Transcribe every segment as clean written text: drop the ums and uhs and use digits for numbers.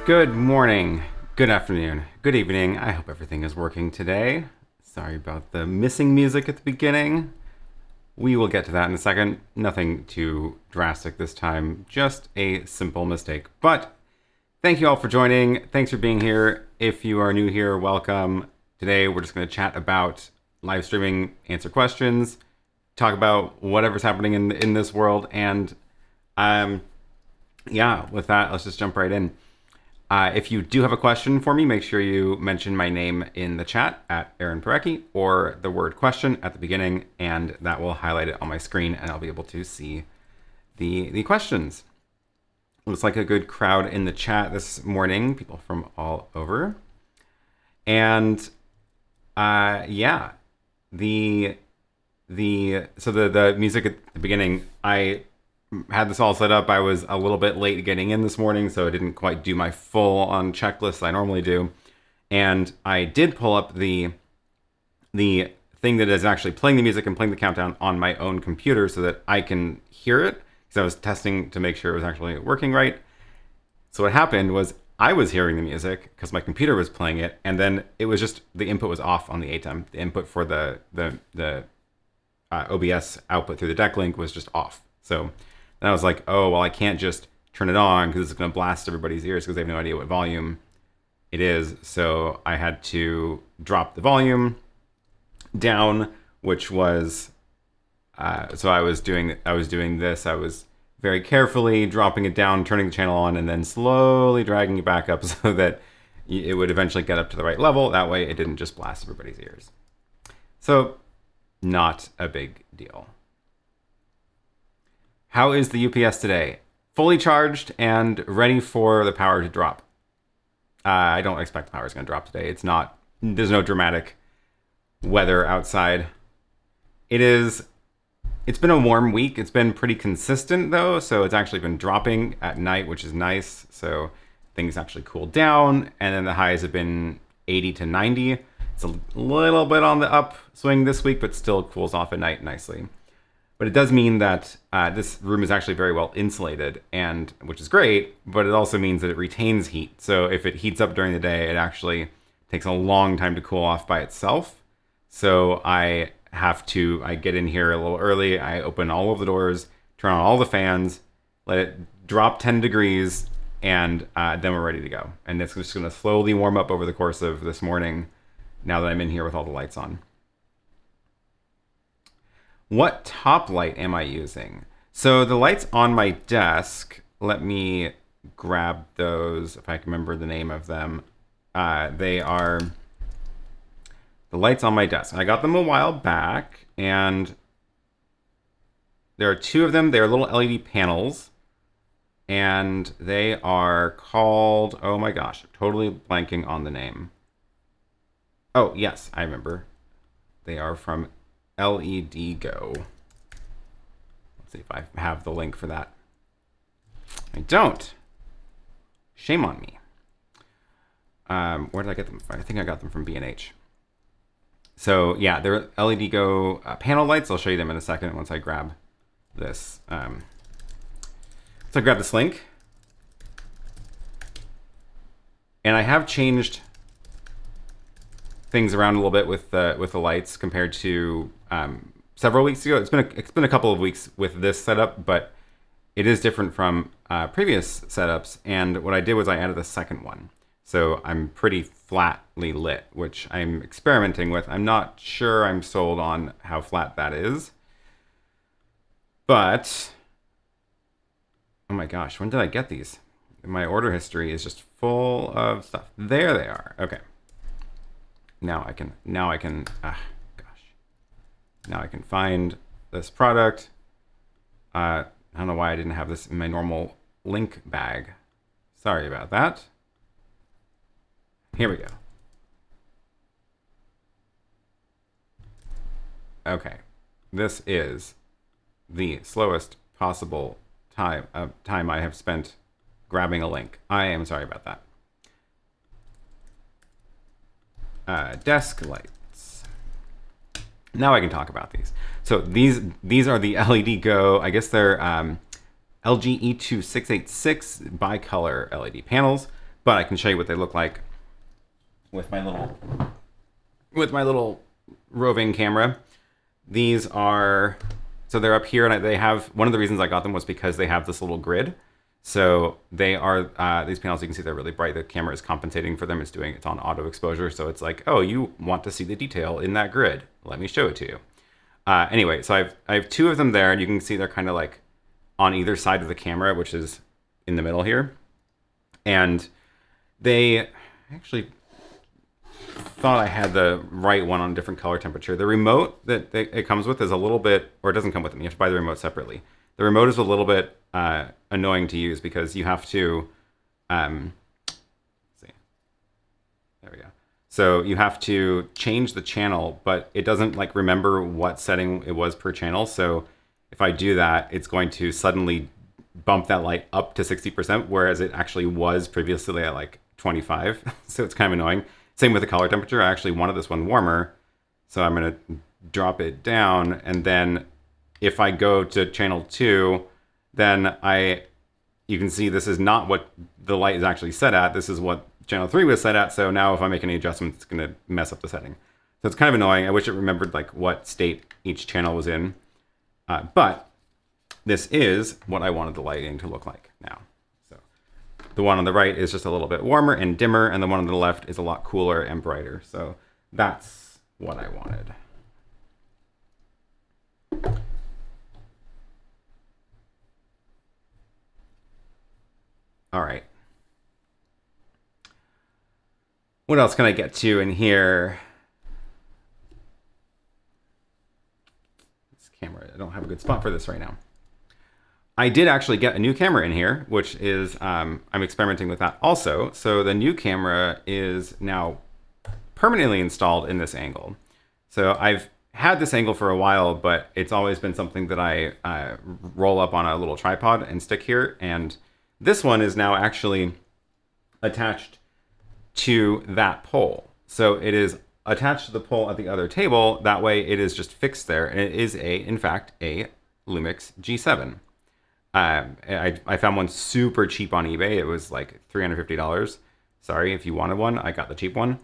Good morning, good afternoon, good evening. I hope everything is working today. Sorry about the missing music at the beginning. We will get to that in a second. Nothing too drastic this time, just a simple mistake. But thank you all for joining. Thanks for being here. If you are new here, welcome. Today we're just going to chat about live streaming, answer questions, talk about whatever's happening in this world. And yeah, with that, let's just jump right in. If you do have a question for me, make sure you mention my name in the chat at Aaron Parecki or the word question at the beginning, and that will highlight it on my screen and I'll be able to see the questions. Looks like a good crowd in the chat this morning, people from all over. And yeah, the music at the beginning, I had this all set up. I was a little bit late getting in this morning, so I didn't quite do my full on checklist I normally do. And I did pull up the thing that is actually playing the music and playing the countdown on my own computer so that I can hear it, because I was testing to make sure it was actually working right. So what happened was I was hearing the music because my computer was playing it, and then it was just the input was off on the ATEM. The input for the OBS output through the deck link was just off. So then I was like, oh, well, I can't just turn it on because it's going to blast everybody's ears because they have no idea what volume it is. So I had to drop the volume down, which was, so I was doing this. I was very carefully dropping it down, turning the channel on, and then slowly dragging it back up so that it would eventually get up to the right level. That way it didn't just blast everybody's ears. So not a big deal. How is the UPS today? Fully charged and ready for the power to drop. I don't expect the power is going to drop today. There's no dramatic weather outside. It's been a warm week. It's been pretty consistent though, so it's actually been dropping at night, which is nice. So things actually cooled down, and then the highs have been 80 to 90. It's a little bit on the upswing this week, but still cools off at night nicely. But it does mean that this room is actually very well insulated, and which is great, but it also means that it retains heat. So if it heats up during the day, it actually takes a long time to cool off by itself. So I get in here a little early, I open all of the doors, turn on all the fans, let it drop 10 degrees, and then we're ready to go. And it's just gonna slowly warm up over the course of this morning now that I'm in here with all the lights on. What top light am I using? So the lights on my desk, let me grab those if I can remember the name of them. They are the lights on my desk. I got them a while back, and there are two of them. They're little LED panels, and they are called, oh my gosh, I'm totally blanking on the name. Oh, yes, I remember. They are from LED Go. Let's see if I have the link for that. I don't. Shame on me. Where did I get them from? I think I got them from B&H. So yeah, they're LED Go panel lights. I'll show you them in a second once I grab this. So I grab this link, and I have changed things around a little bit with the lights compared to several weeks ago. It's been a couple of weeks with this setup, but it is different from previous setups. And what I did was I added a second one, so I'm pretty flatly lit, which I'm experimenting with. I'm not sure I'm sold on how flat that is, but oh my gosh, when did I get these? My order history is just full of stuff. There they are. Okay. Now I can find this product. I don't know why I didn't have this in my normal link bag. Sorry about that. Here we go. Okay, this is the slowest possible time I have spent grabbing a link. I am sorry about that. Desk lights. Now I can talk about these. So these are the LED Go. I guess they're LG E2686 bicolor LED panels. but I can show you what they look like with my little roving camera. These are, so they're up here, and they have, one of the reasons I got them was because they have this little grid. So they are, these panels, you can see they're really bright. The camera is compensating for them. It's on auto exposure. So it's like, oh, you want to see the detail in that grid. Let me show it to you. Anyway, so I have two of them there, and you can see they're kind of like on either side of the camera, which is in the middle here. And they actually thought I had the right one on a different color temperature. The remote that it comes with is a little bit, or it doesn't come with them. You have to buy the remote separately. The remote is a little bit annoying to use because you have to, let's see, there we go. So you have to change the channel, but it doesn't like remember what setting it was per channel. So if I do that, it's going to suddenly bump that light up to 60%, whereas it actually was previously at like 25. So it's kind of annoying. Same with the color temperature. I actually wanted this one warmer, so I'm going to drop it down, and then if I go to channel 2, then you can see this is not what the light is actually set at. This is what channel 3 was set at, so now if I make any adjustments, it's going to mess up the setting. So it's kind of annoying. I wish it remembered like what state each channel was in. But this is what I wanted the lighting to look like now. So the one on the right is just a little bit warmer and dimmer, and the one on the left is a lot cooler and brighter. So that's what I wanted. All right. What else can I get to in here? This camera, I don't have a good spot for this right now. I did actually get a new camera in here, which is, I'm experimenting with that also. So the new camera is now permanently installed in this angle. So I've had this angle for a while, but it's always been something that I roll up on a little tripod and stick here. And this one is now actually attached to that pole. So it is attached to the pole at the other table. That way it is just fixed there. And it is in fact, a Lumix G7. I found one super cheap on eBay. It was like $350. Sorry, if you wanted one, I got the cheap one.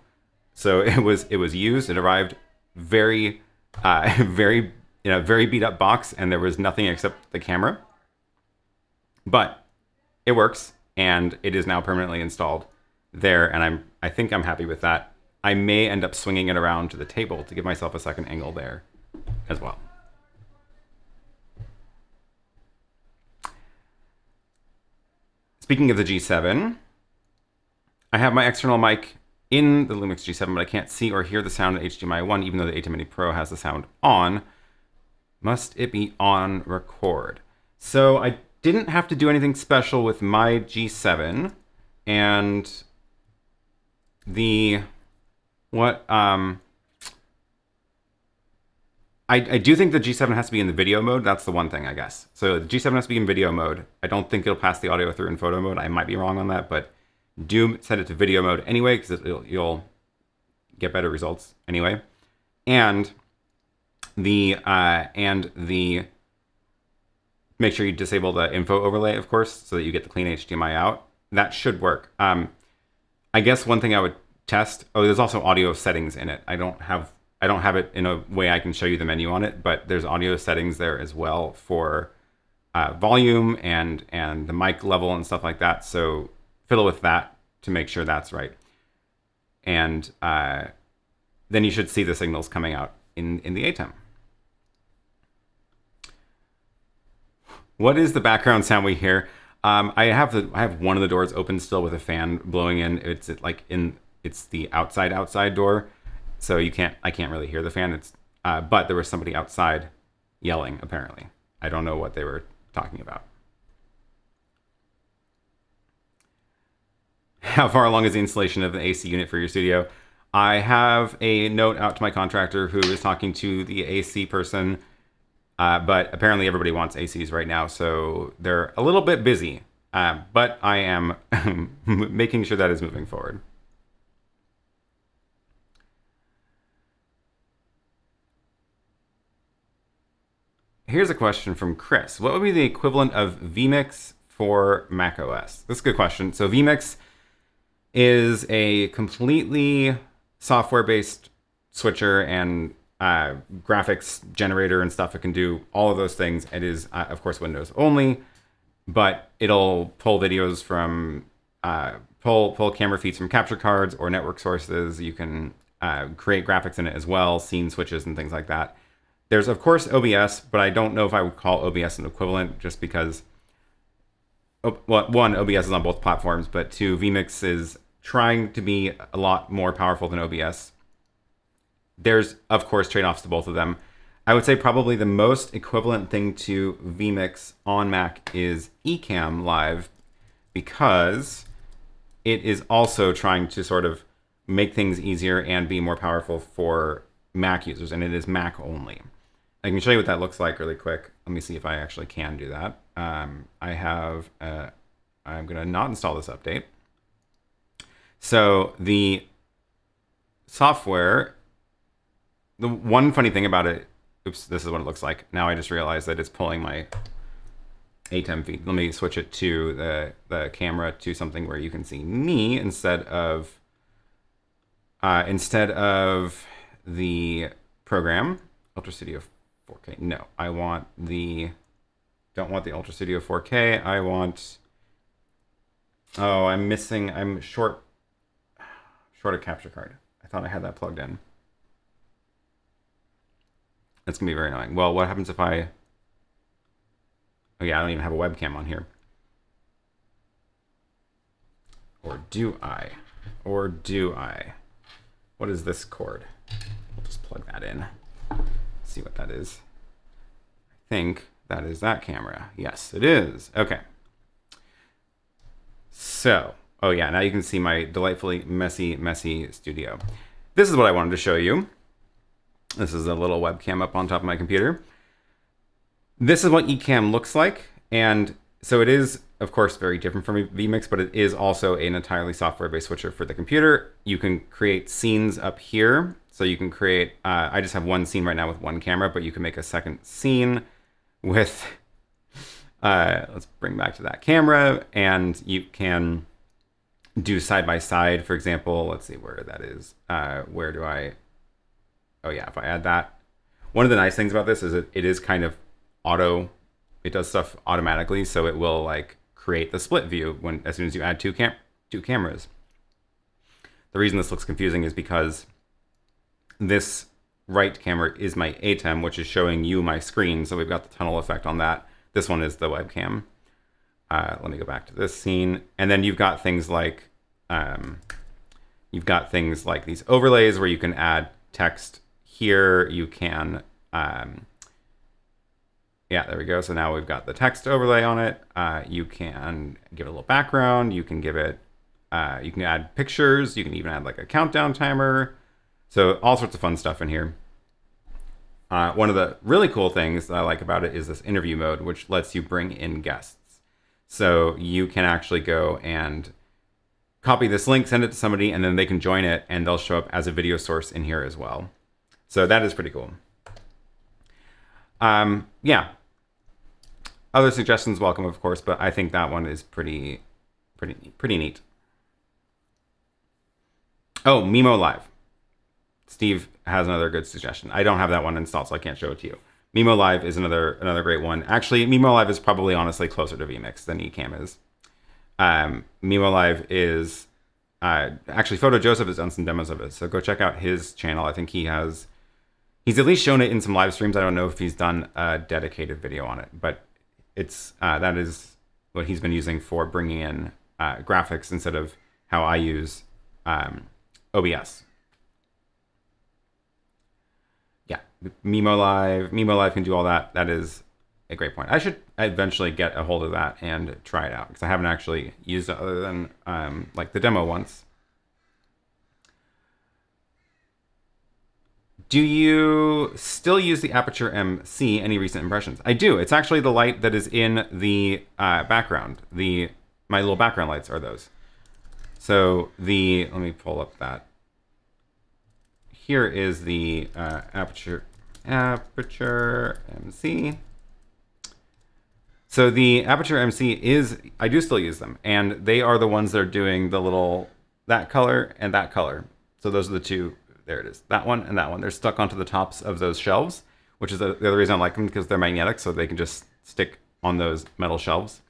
So it was used. It arrived very beat up box, and there was nothing except the camera. But it works, and it is now permanently installed there, and I think I'm happy with that. I may end up swinging it around to the table to give myself a second angle there as well. Speaking of the G7, I have my external mic in the Lumix G7, but I can't see or hear the sound in HDMI 1, even though the ATEM Mini Pro has the sound on. Must it be on record? So I didn't have to do anything special with my G7, and I do think the G7 has to be in the video mode. That's the one thing, I guess. So the G7 has to be in video mode. I don't think it'll pass the audio through in photo mode. I might be wrong on that, but do set it to video mode anyway, because you'll get better results anyway. And make sure you disable the info overlay, of course, so that you get the clean HDMI out. That should work. I guess one thing I would test. Oh, there's also audio settings in it. I don't have it in a way I can show you the menu on it, but there's audio settings there as well for volume and the mic level and stuff like that. So fiddle with that to make sure that's right. And then you should see the signals coming out in the ATEM. What is the background sound we hear? I have one of the doors open still with a fan blowing in. It's the outside door. So I can't really hear the fan. But there was somebody outside yelling, apparently. I don't know what they were talking about. How far along is the installation of the AC unit for your studio? I have a note out to my contractor who is talking to the AC person, but apparently everybody wants ACs right now, so they're a little bit busy. But I am making sure that is moving forward. Here's a question from Chris. What would be the equivalent of vMix for macOS? That's a good question. So vMix is a completely software-based switcher and graphics generator and stuff. It can do all of those things. It is, of course, Windows only, but it'll pull videos from, pull camera feeds from capture cards or network sources. You can create graphics in it as well, scene switches and things like that. There's, of course, OBS, but I don't know if I would call OBS an equivalent just because, well, one, OBS is on both platforms, but two, vMix is trying to be a lot more powerful than OBS. There's, of course, trade-offs to both of them. I would say probably the most equivalent thing to vMix on Mac is Ecamm Live, because it is also trying to sort of make things easier and be more powerful for Mac users, and it is Mac only. I can show you what that looks like really quick. Let me see if I actually can do that. I'm gonna not install this update. So the software, the one funny thing about it, oops, this is what it looks like. Now I just realized that it's pulling my ATEM feed. Let me switch it to the camera to something where you can see me instead of the program. Ultra Studio 4K. No, I want don't want the Ultra Studio 4K. I want, oh, I'm short a capture card. I thought I had that plugged in. That's gonna be very annoying. Well, what happens if oh yeah, I don't even have a webcam on here. Or do I? What is this cord? We'll just plug that in. See what that is. I think that is that camera. Yes, it is. Okay. So, oh yeah, now you can see my delightfully messy studio. This is what I wanted to show you. This is a little webcam up on top of my computer. This is what Ecamm looks like. And so it is, of course, very different from vMix, but it is also an entirely software-based switcher for the computer. You can create scenes up here. So you can create, I just have one scene right now with one camera, but you can make a second scene with, let's bring back to that camera, and you can do side-by-side, for example. Let's see where that is. Where do I, oh yeah, if I add that. One of the nice things about this is it is kind of auto, it does stuff automatically, so it will like create the split view as soon as you add two cameras. The reason this looks confusing is because this right camera is my ATEM, which is showing you my screen, so we've got the tunnel effect on that. This one is the webcam. Let me go back to this scene, and then you've got things like these overlays where you can add text here. You can, yeah, there we go. So now we've got the text overlay on it. You can give it a little background. You can give it, you can add pictures. You can even add like a countdown timer. So all sorts of fun stuff in here. One of the really cool things that I like about it is this interview mode, which lets you bring in guests. So you can actually go and copy this link, send it to somebody, and then they can join it, and they'll show up as a video source in here as well. So that is pretty cool. Yeah. Other suggestions welcome, of course, but I think that one is pretty neat. Oh, Mimo Live. Steve has another good suggestion. I don't have that one installed, so I can't show it to you. Mimo Live is another great one. Actually, Mimo Live is probably honestly closer to vMix than Ecamm is. Mimo Live is actually Photo Joseph has done some demos of it, so go check out his channel. I think he's at least shown it in some live streams. I don't know if he's done a dedicated video on it, but it's that is what he's been using for bringing in graphics instead of how I use OBS. Yeah, Mimo Live can do all that. That is a great point. I should eventually get a hold of that and try it out, because I haven't actually used it other than like the demo once. Do you still use the Aputure MC? Any recent impressions? I do. It's actually the light that is in the background. My little background lights are those. So let me pull up that. Here is the Aputure MC. So the Aputure MC I do still use them, and they are the ones that are doing the little that color, and that color. So those are the two. There it is. That one and that one. They're stuck onto the tops of those shelves, which is the other reason I like them, because they're magnetic, so they can just stick on those metal shelves.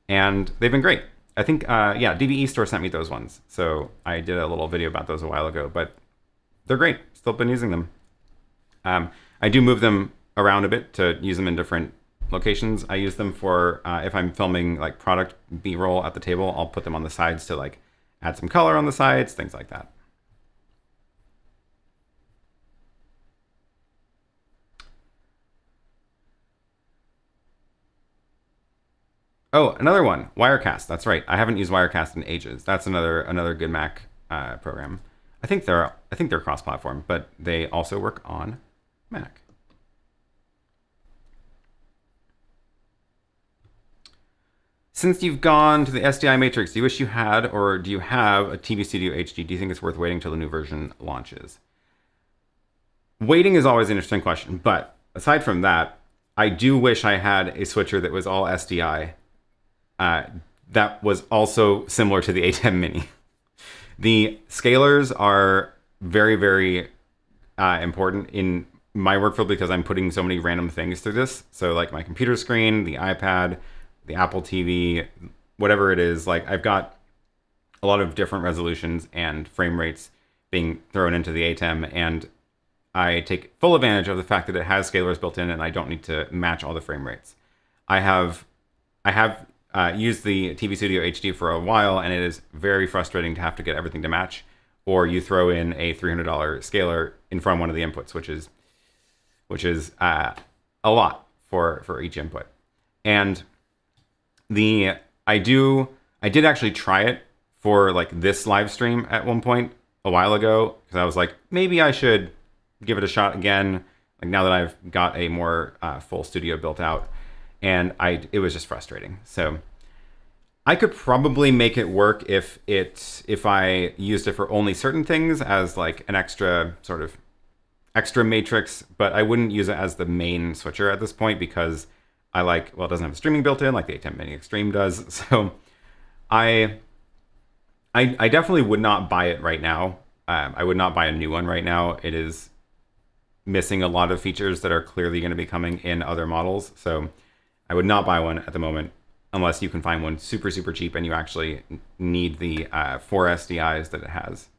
And they've been great. I think, yeah, DVE Store sent me those ones. So I did a little video about those a while ago, but they're great. Still been using them. I do move them around a bit to use them in different locations. I use them for, if I'm filming like product B-roll at the table, I'll put them on the sides to like add some color on the sides, things like that. Oh, another one, Wirecast. That's right. I haven't used Wirecast in ages. That's another good Mac program. I think they're cross-platform, but they also work on Mac. Since you've gone to the SDI Matrix, do you wish you had, or do you have a TV Studio HD? Do you think it's worth waiting till the new version launches? Waiting is always an interesting question, but aside from that, I do wish I had a switcher that was all SDI. That was also similar to the ATEM Mini. The scalars are very, very important in my workflow because I'm putting so many random things through this. So like my computer screen, the iPad, the Apple TV, whatever it is, like I've got a lot of different resolutions and frame rates being thrown into the ATEM, and I take full advantage of the fact that it has scalars built in and I don't need to match all the frame rates. I have used the TV Studio HD for a while, and it is very frustrating to have to get everything to match, or you throw in a $300 scalar in front of one of the inputs, which is a lot for each input. And I did actually try it for like this live stream at one point a while ago, because I was like, maybe I should give it a shot again, like now that I've got a more full studio built out. And it was just frustrating. So I could probably make it work if I used it for only certain things as like an extra matrix, but I wouldn't use it as the main switcher at this point because it doesn't have streaming built in like the ATEM Mini Extreme does. So I definitely would not buy it right now. I would not buy a new one right now. It is missing a lot of features that are clearly going to be coming in other models. So I would not buy one at the moment unless you can find one super, super cheap and you actually need the 4 SDIs that it has.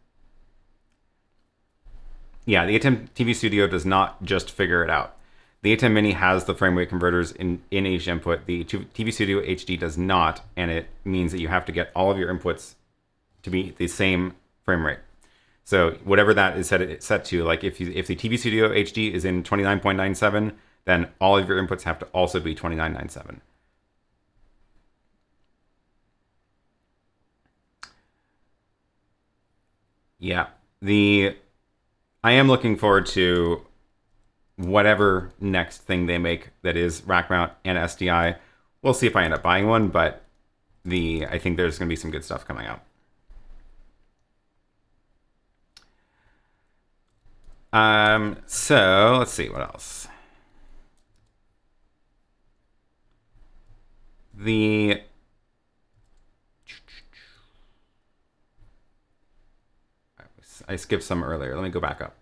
Yeah, the ATEM TV Studio does not just figure it out. The ATEM Mini has the frame rate converters in each input. The TV Studio HD does not, and it means that you have to get all of your inputs to be the same frame rate. So whatever that is set to, like if the TV Studio HD is in 29.97, then all of your inputs have to also be 29.97. Yeah, I am looking forward to whatever next thing they make that is rack mount and SDI. We'll see if I end up buying one, but I think there's going to be some good stuff coming out. So let's see what else. I skipped some earlier. Let me go back up.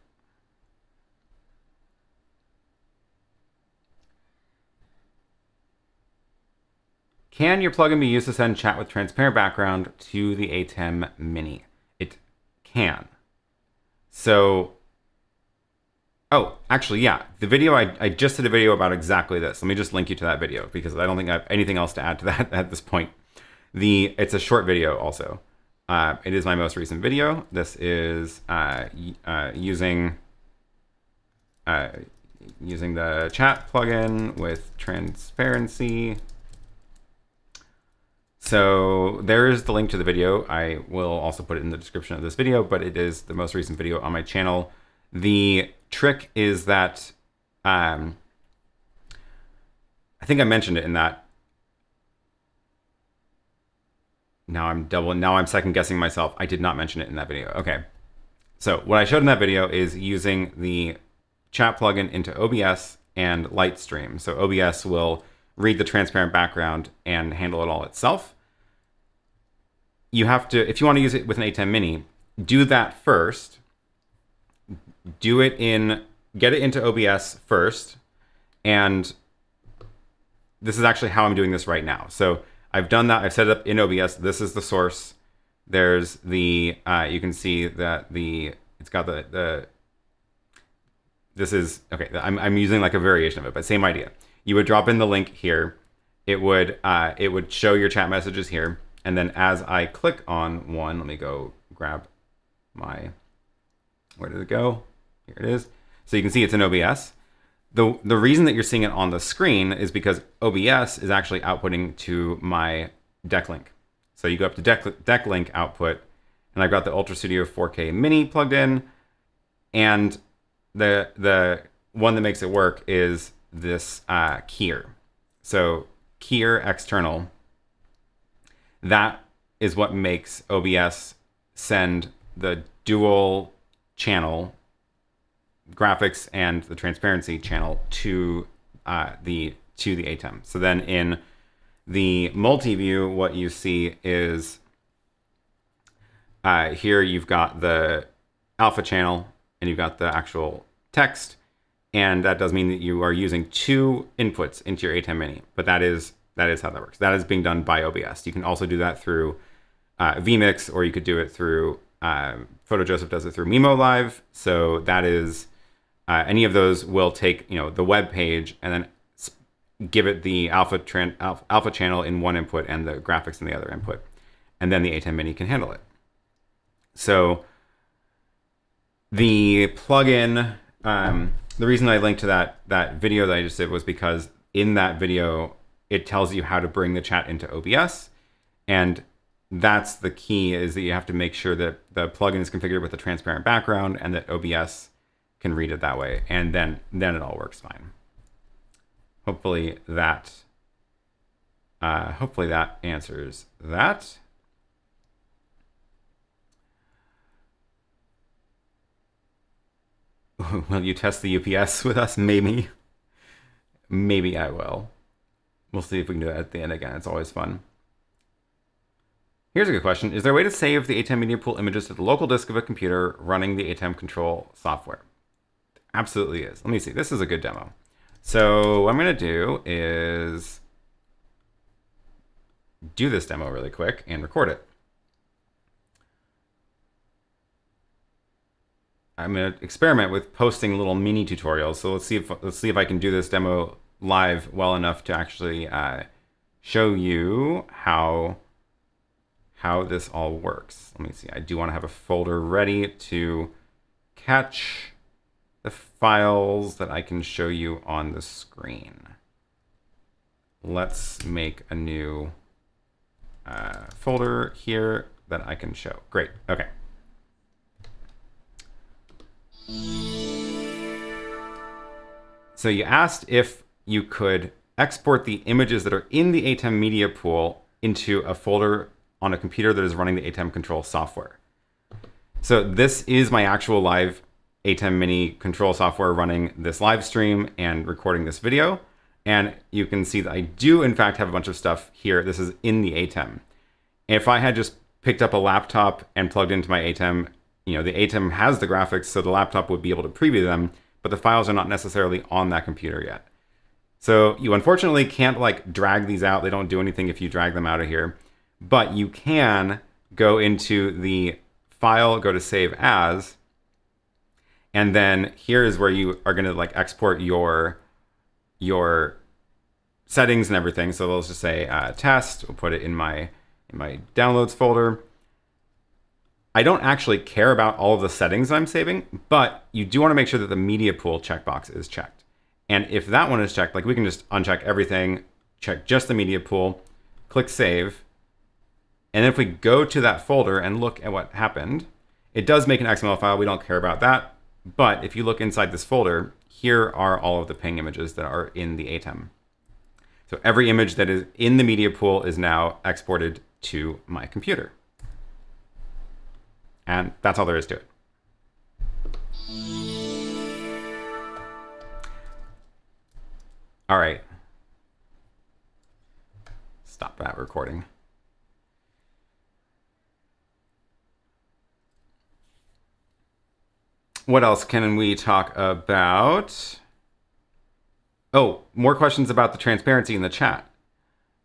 Can your plugin be used to send chat with transparent background to the ATEM Mini? It can. So, oh, actually, yeah. The video, I just did a video about exactly this. Let me just link you to that video because I don't think I have anything else to add to that at this point. It's a short video also. It is my most recent video. This is using the chat plugin with transparency. So there's the link to the video. I will also put it in the description of this video, but it is the most recent video on my channel. The trick is that I think I mentioned it in that. Now I'm second guessing myself. I did not mention it in that video. Okay. So what I showed in that video is using the chat plugin into OBS and Lightstream. So OBS will read the transparent background and handle it all itself. you have to, if you want to use it with an ATEM Mini, do that first. Do it in, get it into OBS first. And this is actually how I'm doing this right now. So I've done that. I've set it up in OBS. This is the source. There's the, you can see that it's got this is, okay, I'm using like a variation of it, but same idea. You would drop in the link here. It would show your chat messages here. And then as I click on one, let me go grab my, where did it go? Here it is. So you can see it's in OBS. The reason that you're seeing it on the screen is because OBS is actually outputting to my deck link. So you go up to deck link output, and I've got the Ultra Studio 4K Mini plugged in, and the one that makes it work is this keyer. So keyer external, that is what makes OBS send the dual channel graphics and the transparency channel to the ATEM. So then in the multi-view, what you see is here you've got the alpha channel and you've got the actual text, and that does mean that you are using two inputs into your ATEM Mini, but that is how that works. That is being done by OBS. You can also do that through vMix, or you could do it through PhotoJoseph does it through Mimo Live. So that is any of those will take the web page and then give it the alpha channel in one input and the graphics in the other input, and then the ATEM Mini can handle it. So the plugin, the reason I linked to that video that I just did was because in that video it tells you how to bring the chat into OBS, and that's the key, is that you have to make sure that the plugin is configured with a transparent background and that OBS can read it that way, and then it all works fine. Hopefully that answers that. Will you test the UPS with us? Maybe. Maybe I will. We'll see if we can do that at the end again. It's always fun. Here's a good question. Is there a way to save the ATEM Media Pool images to the local disk of a computer running the ATEM control software? Absolutely is. Let me see. This is a good demo. So what I'm going to do is do this demo really quick and record it. I'm going to experiment with posting little mini tutorials. So let's see if I can do this demo live well enough to actually show you how this all works. Let me see. I do want to have a folder ready to catch the files that I can show you on the screen. Let's make a new folder here that I can show. Great. Okay. So you asked if you could export the images that are in the ATEM media pool into a folder on a computer that is running the ATEM control software. So this is my actual live ATEM Mini control software running this live stream and recording this video. And you can see that I do in fact have a bunch of stuff here. This is in the ATEM. If I had just picked up a laptop and plugged into my ATEM, the ATEM has the graphics, so the laptop would be able to preview them, but the files are not necessarily on that computer yet. So you unfortunately can't like drag these out. They don't do anything if you drag them out of here, but you can go into the file, go to save as, and then here is where you are going to like export your settings and everything. So let's just say test. We'll put it in my downloads folder. I don't actually care about all of the settings I'm saving, but you do want to make sure that the media pool checkbox is checked. And if that one is checked, like we can just uncheck everything, check just the media pool, click save. And then if we go to that folder and look at what happened, it does make an XML file. We don't care about that. But if you look inside this folder, here are all of the ping images that are in the ATEM. So every image that is in the media pool is now exported to my computer. And that's all there is to it. All right. Stop that recording. What else can we talk about? Oh, more questions about the transparency in the chat.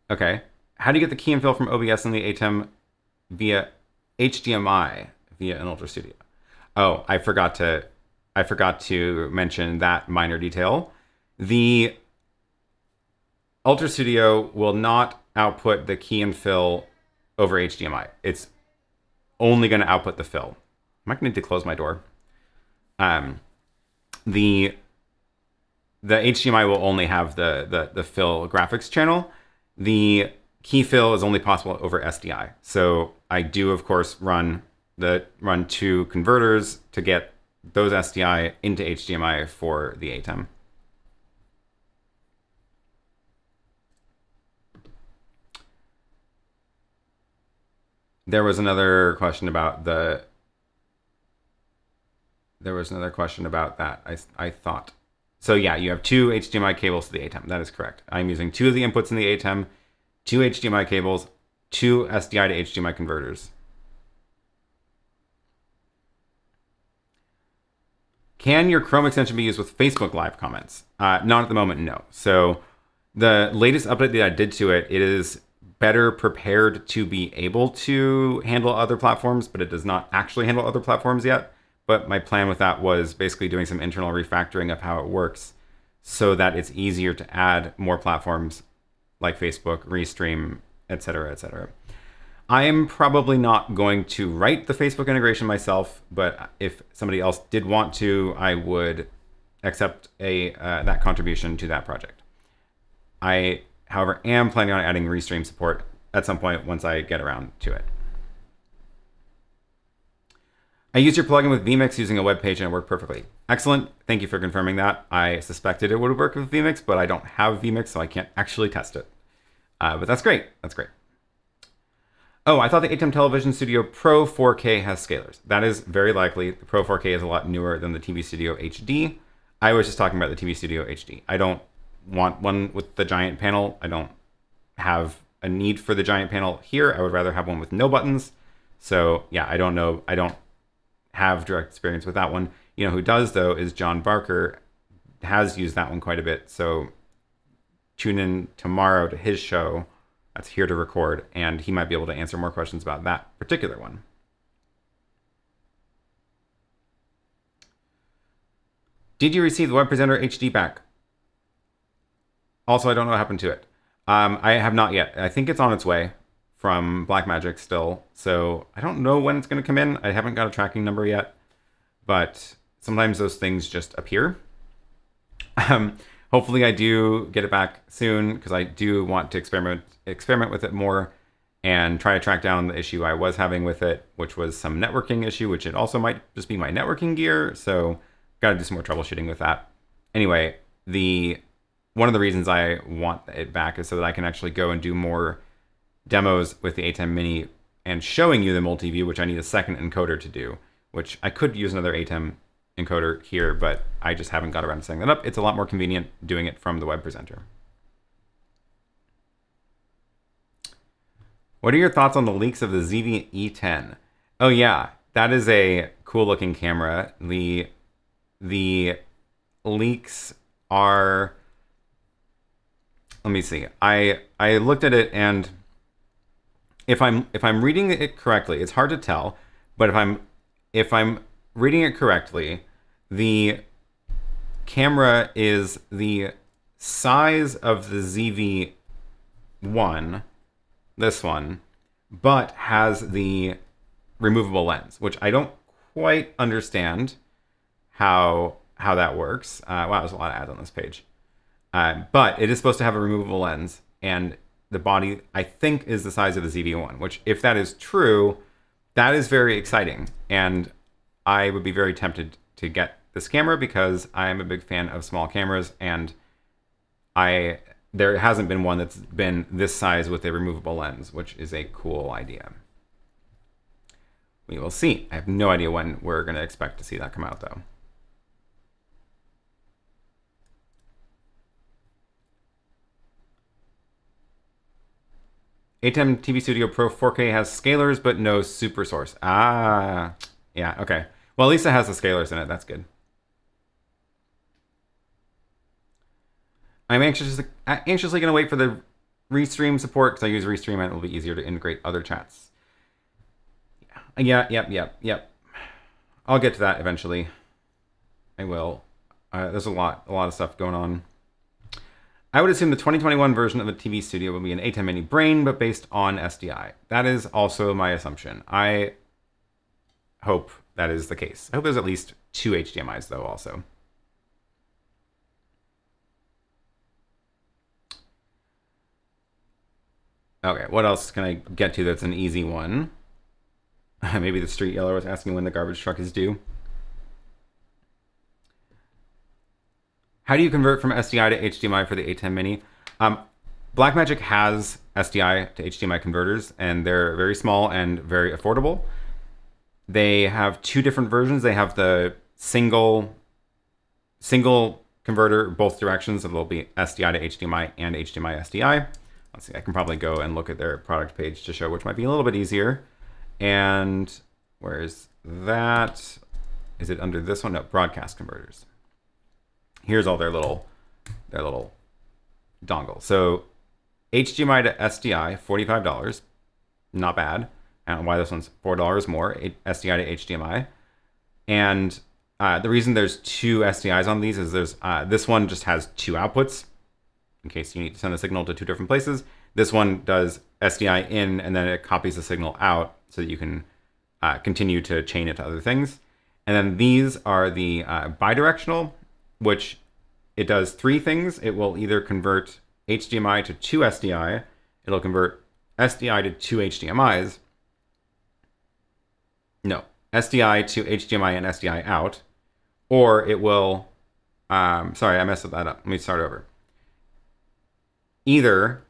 Okay. How do you get the key and fill from OBS and the ATEM via HDMI via an Ultra Studio? Oh, I forgot to mention that minor detail. The Ultra Studio will not output the key and fill over HDMI. It's only going to output the fill. I might need to close my door. The HDMI will only have the fill graphics channel. The key fill is only possible over SDI. So I do, of course, run two converters to get those SDI into HDMI for the ATEM. There was another question about that. I thought. So yeah, you have two HDMI cables to the ATEM. That is correct. I'm using two of the inputs in the ATEM, two HDMI cables, two SDI to HDMI converters. Can your Chrome extension be used with Facebook Live comments? Not at the moment, no. So the latest update that I did to it, it is better prepared to be able to handle other platforms, but it does not actually handle other platforms yet. But my plan with that was basically doing some internal refactoring of how it works so that it's easier to add more platforms like Facebook, Restream, etc., etc. I am probably not going to write the Facebook integration myself, but if somebody else did want to, I would accept that contribution to that project. I, however, am planning on adding Restream support at some point once I get around to it. I used your plugin with vMix using a web page and it worked perfectly. Excellent. Thank you for confirming that. I suspected it would work with vMix, but I don't have vMix, so I can't actually test it. But that's great. That's great. Oh, I thought the ATEM Television Studio Pro 4K has scalers. That is very likely. The Pro 4K is a lot newer than the TV Studio HD. I was just talking about the TV Studio HD. I don't want one with the giant panel. I don't have a need for the giant panel here. I would rather have one with no buttons. So yeah, I don't know. I don't have direct experience with that one. You know who does though is John Barker, has used that one quite a bit. So tune in tomorrow to his show that's here to record, and he might be able to answer more questions about that particular one. Did you receive the Web Presenter HD back? Also, I don't know what happened to it. I have not yet. I think it's on its way from Blackmagic still, so I don't know when it's going to come in. I haven't got a tracking number yet, but sometimes those things just appear. Hopefully I do get it back soon, because I do want to experiment with it more and try to track down the issue I was having with it, which was some networking issue, which it also might just be my networking gear, so got to do some more troubleshooting with that. Anyway, one of the reasons I want it back is so that I can actually go and do more demos with the ATEM Mini and showing you the multi-view, which I need a second encoder to do, which I could use another ATEM encoder here, but I just haven't got around to setting that up. It's a lot more convenient doing it from the web presenter. What are your thoughts on the leaks of the ZV-E10? Oh yeah, that is a cool looking camera. The leaks are, let me see. I looked at it, and if I'm reading it correctly, it's hard to tell, but if I'm reading it correctly, the camera is the size of the ZV-1, this one, but has the removable lens, which I don't quite understand how that works. Wow, there's a lot of ads on this page. But it is supposed to have a removable lens, and the body, I think, is the size of the ZV-1, which, if that is true, that is very exciting. And I would be very tempted to get this camera because I am a big fan of small cameras, and there hasn't been one that's been this size with a removable lens, which is a cool idea. We will see. I have no idea when we're going to expect to see that come out, though. ATEM TV Studio Pro 4K has scalers, but no super source. Ah, yeah, okay. Well, at least it has the scalars in it. That's good. I'm anxiously going to wait for the restream support because I use restream and it will be easier to integrate other chats. Yep. I'll get to that eventually. I will. There's a lot of stuff going on. I would assume the 2021 version of the TV Studio will be an ATEM Mini brain, but based on SDI. That is also my assumption. I hope that is the case. I hope there's at least 2 HDMIs though also. Okay, what else can I get to that's an easy one? Maybe the Street Yeller was asking when the garbage truck is due. How do you convert from SDI to HDMI for the ATEM Mini? Blackmagic has SDI to HDMI converters, and they're very small and very affordable. They have 2 different versions. They have the single converter both directions, so there'll be SDI to HDMI and HDMI SDI. Let's see, I can probably go and look at their product page to show which might be a little bit easier. And where's that? Is it under this one? No, broadcast converters. Here's all their little dongle. So HDMI to SDI, $45. Not bad. I don't know why this one's $4 more. SDI to HDMI. And the reason there's 2 SDIs on these is there's this one just has 2 outputs in case you need to send the signal to 2 different places. This one does SDI in and then it copies the signal out so that you can continue to chain it to other things. And then these are the bidirectional, which it does 3 things. It will either convert HDMI to 2 SDI. It'll convert SDI to 2 HDMIs. No, SDI to HDMI and SDI out. Or it will, sorry, I messed that up. Let me start over. Either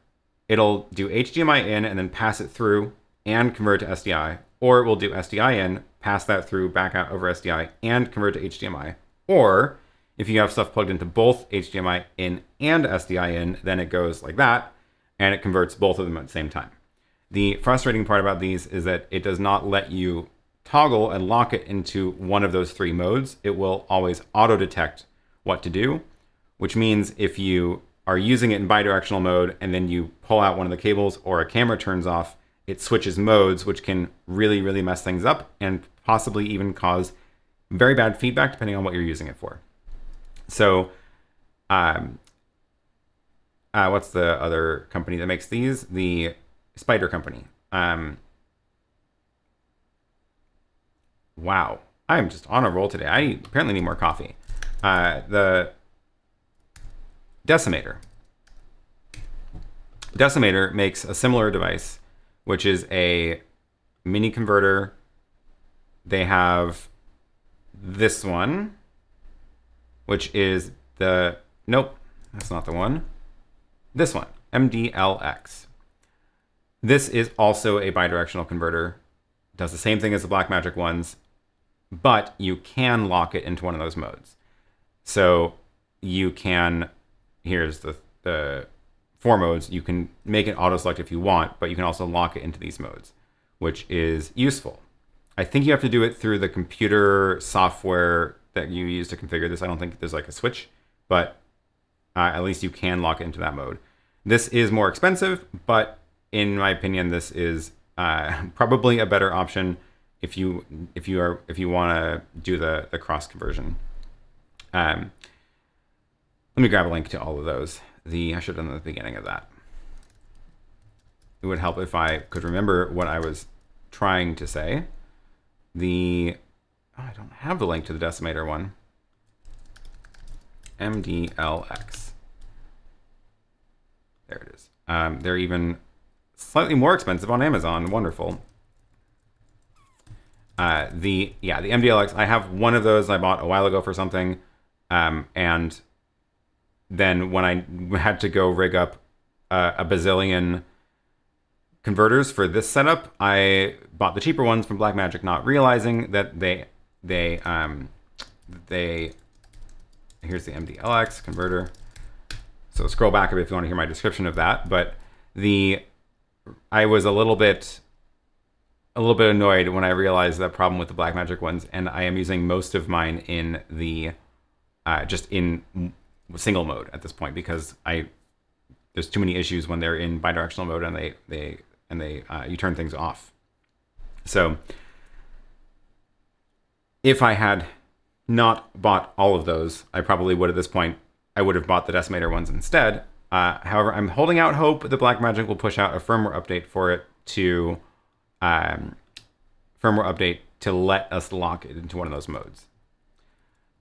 it'll do HDMI in and then pass it through and convert to SDI, or it will do SDI in, pass that through, back out over SDI, and convert to HDMI. Or if you have stuff plugged into both HDMI in and SDI in, then it goes like that, and it converts both of them at the same time. The frustrating part about these is that it does not let you toggle and lock it into one of those 3 modes. It will always auto-detect what to do, which means if you are using it in bidirectional mode and then you pull out one of the cables or a camera turns off, it switches modes, which can really, really mess things up and possibly even cause very bad feedback depending on what you're using it for. So, what's the other company that makes these? The Spider Company. Wow, I'm just on a roll today. I apparently need more coffee. The Decimator. Decimator makes a similar device, which is a mini converter. They have this one, which is the, nope, that's not the one. This one, MDLX. This is also a bidirectional converter. Does the same thing as the Blackmagic ones, but you can lock it into one of those modes. So you can, here's the 4 modes. You can make it auto-select if you want, but you can also lock it into these modes, which is useful. I think you have to do it through the computer software that you use to configure this. I don't think there's like a switch, but at least you can lock it into that mode. This is more expensive, but in my opinion, this is probably a better option if you want to do the cross conversion. Let me grab a link to all of those. I should have done the beginning of that. It would help if I could remember what I was trying to say. I don't have the link to the Decimator one. MDLX. There it is. They're even slightly more expensive on Amazon. Wonderful. The MDLX. I have one of those I bought a while ago for something, and then when I had to go rig up a bazillion converters for this setup, I bought the cheaper ones from Blackmagic, not realizing that they here's the MDLX converter. So scroll back a bit if you want to hear my description of that. But I was a little bit a little bit annoyed when I realized that problem with the Blackmagic ones, and I am using most of mine in the just in single mode at this point because there's too many issues when they're in bidirectional mode and you turn things off. So if I had not bought all of those, I probably would at this point. I would have bought the Decimator ones instead. However, I'm holding out hope that Blackmagic will push out a firmware update for it to let us lock it into one of those modes.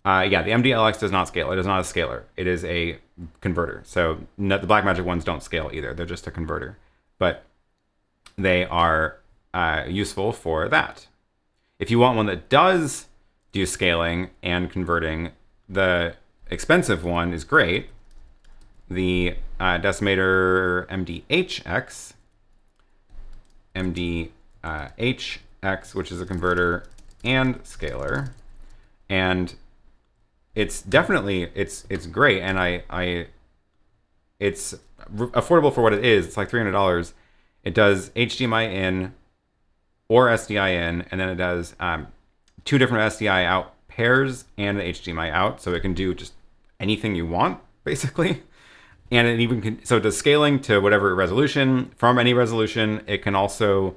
Yeah, the MDLX does not scale. It is not a scaler. It is a converter. So the Blackmagic ones don't scale either. They're just a converter. But they are useful for that. If you want one that does do scaling and converting, the expensive one is great. The Decimator MDHX, which is a converter and scaler, and it's definitely it's great, and it's affordable for what it is. It's like $300. It does HDMI in or SDI in, and then it does 2 different SDI out pairs and an HDMI out, so it can do just anything you want basically. And it even can, so it does scaling to whatever resolution, from any resolution. It can also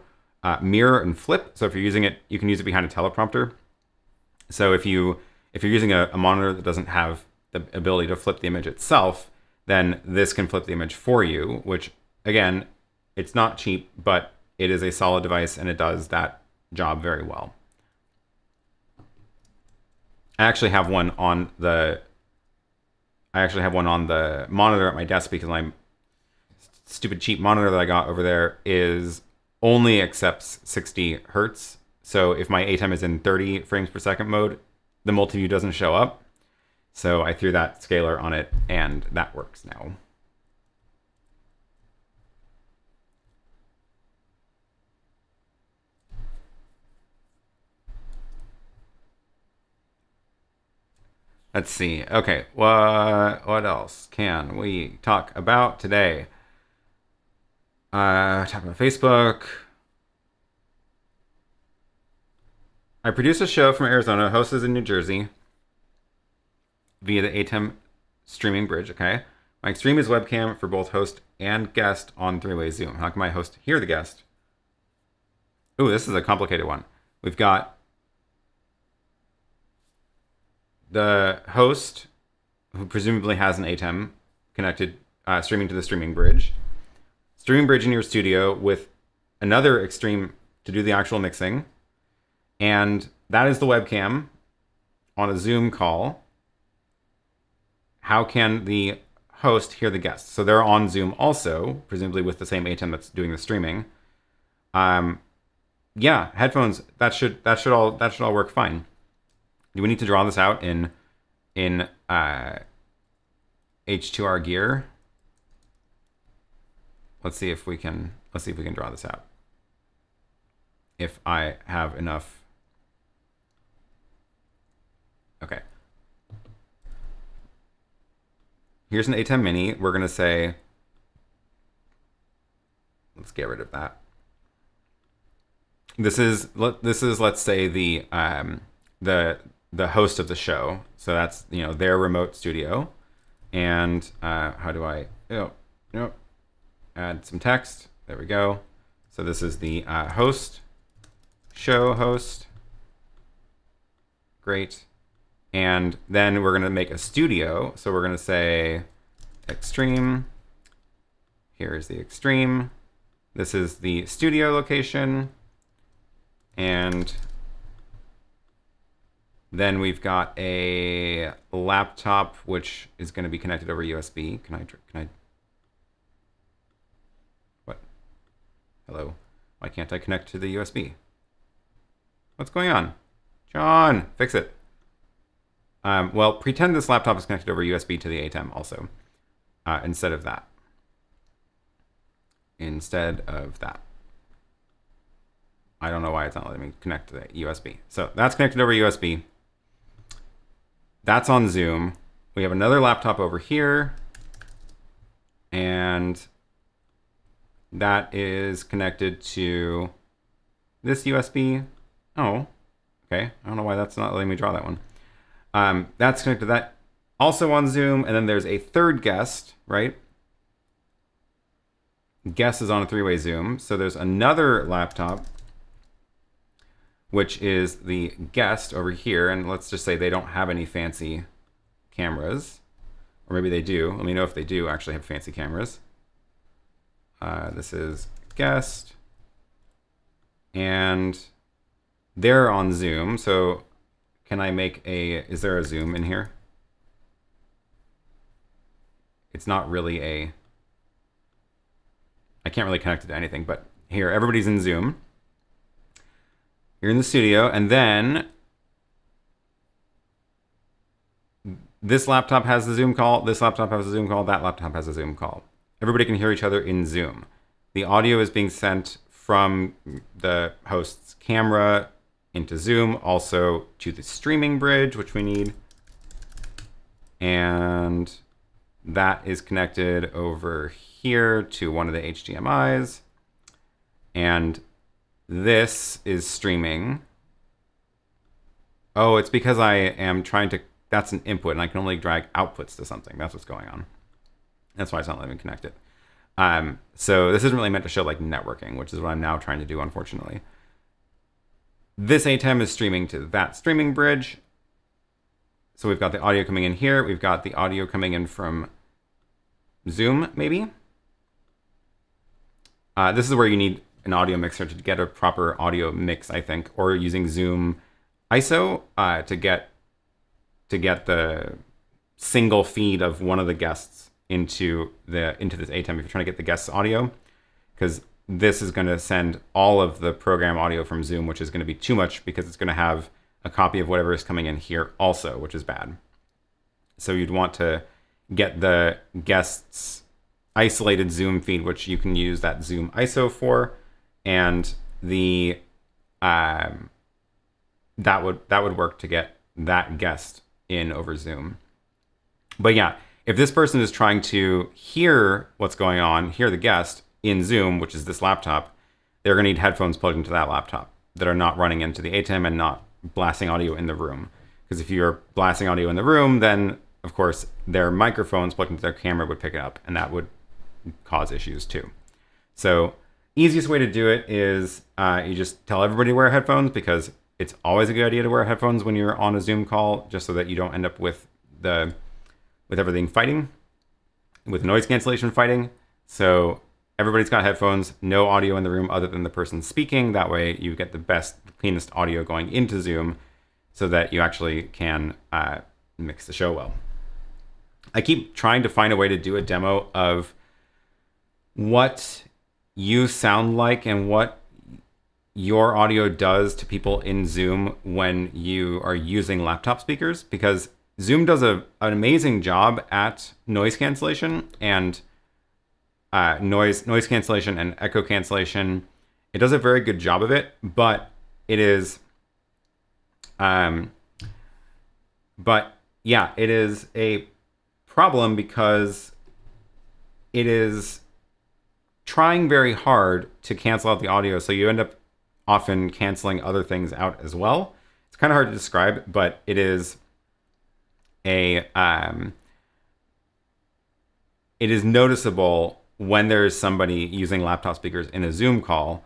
mirror and flip. So if you're using it, you can use it behind a teleprompter. So if you're using a monitor that doesn't have the ability to flip the image itself, then this can flip the image for you, which again, it's not cheap, but it is a solid device and it does that job very well. I actually have one on the monitor at my desk because my stupid cheap monitor that I got over there only accepts 60 hertz. So if my ATEM is in 30 frames per second mode, the multi-view doesn't show up. So I threw that scaler on it and that works now. Let's see. Okay, what else can we talk about today? Talk about Facebook. I produce a show from Arizona, hosted in New Jersey via the ATEM streaming bridge, okay? My stream is webcam for both host and guest on 3-way Zoom. How can my host hear the guest? Ooh, this is a complicated one. We've got the host, who presumably has an ATEM connected, streaming to the streaming bridge in your studio with another Extreme to do the actual mixing, and that is the webcam on a Zoom call. How can the host hear the guest? So they're on Zoom also, presumably with the same ATEM that's doing the streaming. Yeah, headphones. That should all work fine. Do we need to draw this out in H2R gear? Let's see if we can draw this out. If I have enough. Okay. Here's an ATEM Mini. We're gonna say, let's get rid of that. This is let's say the host of the show. So that's, their remote studio. And how do I add some text? There we go. So this is the host, show host. Great. And then we're going to make a studio. So we're going to say Extreme. Here is the Extreme. This is the studio location. And then we've got a laptop, which is going to be connected over USB. Can I? What? Hello? Why can't I connect to the USB? What's going on? John, fix it. Well, pretend this laptop is connected over USB to the ATEM also, instead of that. I don't know why it's not letting me connect to the USB. So that's connected over USB. That's on Zoom. We have another laptop over here. And that is connected to this USB. Oh, okay. I don't know why that's not letting me draw that one. That's connected to that. Also on Zoom, and then there's a third guest, right? Guest is on a three-way Zoom. So there's another laptop, which is the guest over here. And let's just say they don't have any fancy cameras. Or maybe they do. Let me know if they do actually have fancy cameras. This is guest. And they're on Zoom. So can I make is there a Zoom in here? It's not really I can't really connect it to anything, but here, everybody's in Zoom. You're in the studio, and then this laptop has the Zoom call, this laptop has a Zoom call, that laptop has a Zoom call. Everybody can hear each other in Zoom. The audio is being sent from the host's camera into Zoom, also to the streaming bridge, which we need. And that is connected over here to one of the HDMIs. And this is streaming. Oh, it's because I am trying to, that's an input, and I can only drag outputs to something. That's what's going on. That's why it's not letting me connect it. So this isn't really meant to show like networking, which is what I'm now trying to do, unfortunately. This ATEM is streaming to that streaming bridge. So we've got the audio coming in here. We've got the audio coming in from Zoom, maybe. This is where you need an audio mixer to get a proper audio mix, I think, or using Zoom ISO to get the single feed of one of the guests into this ATEM if you're trying to get the guest's audio, because this is going to send all of the program audio from Zoom, which is going to be too much because it's going to have a copy of whatever is coming in here also, which is bad. So you'd want to get the guest's isolated Zoom feed, which you can use that Zoom ISO for, and the that would work to get that guest in over Zoom. But yeah, if this person is trying to hear what's going on, hear the guest in Zoom, which is this laptop, they're going to need headphones plugged into that laptop that are not running into the ATEM and not blasting audio in the room. Because if you're blasting audio in the room, then of course their microphones plugged into their camera would pick it up, and that would cause issues too. So easiest way to do it is you just tell everybody to wear headphones, because it's always a good idea to wear headphones when you're on a Zoom call, just so that you don't end up with everything fighting, with noise cancellation fighting. So everybody's got headphones, no audio in the room other than the person speaking. That way you get the best, cleanest audio going into Zoom, so that you actually can mix the show well. I keep trying to find a way to do a demo of what you sound like and what your audio does to people in Zoom when you are using laptop speakers, because Zoom does an amazing job at noise cancellation and noise cancellation and echo cancellation. It does a very good job of it, but it is it is a problem because it is trying very hard to cancel out the audio, so you end up often canceling other things out as well. It's kind of hard to describe, but it is it is noticeable when there is somebody using laptop speakers in a Zoom call,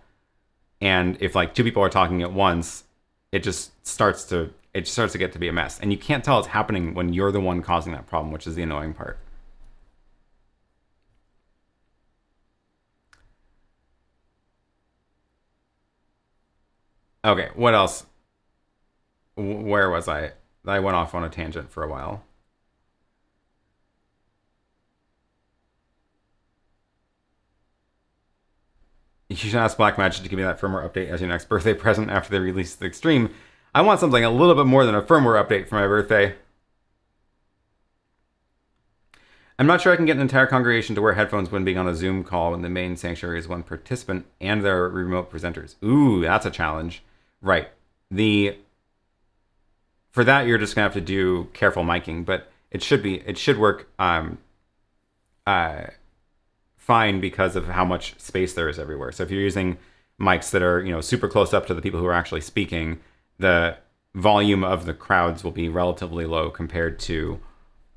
and if like two people are talking at once, it just starts to get to be a mess, and you can't tell it's happening when you're the one causing that problem, which is the annoying part. Okay, what else? Where was I? I went off on a tangent for a while. You should ask Blackmagic to give me that firmware update as your next birthday present after they release the Extreme. I want something a little bit more than a firmware update for my birthday. I'm not sure I can get an entire congregation to wear headphones when being on a Zoom call when the main sanctuary is one participant and their remote presenters. Ooh, that's a challenge. Right. For that, you're just gonna have to do careful miking, but it should work fine because of how much space there is everywhere. So if you're using mics that are, you know, super close up to the people who are actually speaking, the volume of the crowds will be relatively low compared to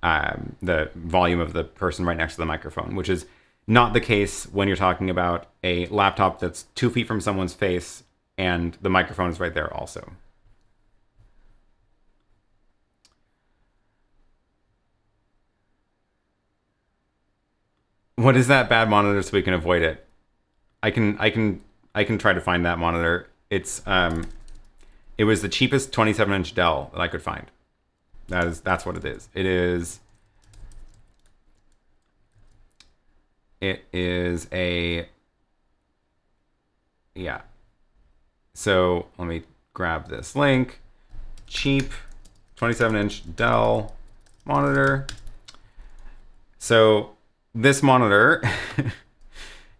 the volume of the person right next to the microphone, which is not the case when you're talking about a laptop that's 2 feet from someone's face and the microphone is right there also. What is that bad monitor so we can avoid it? I can try to find that monitor. It's it was the cheapest 27-inch Dell that I could find. That's what it is. It is a, yeah. So let me grab this link. Cheap 27-inch Dell monitor. So this monitor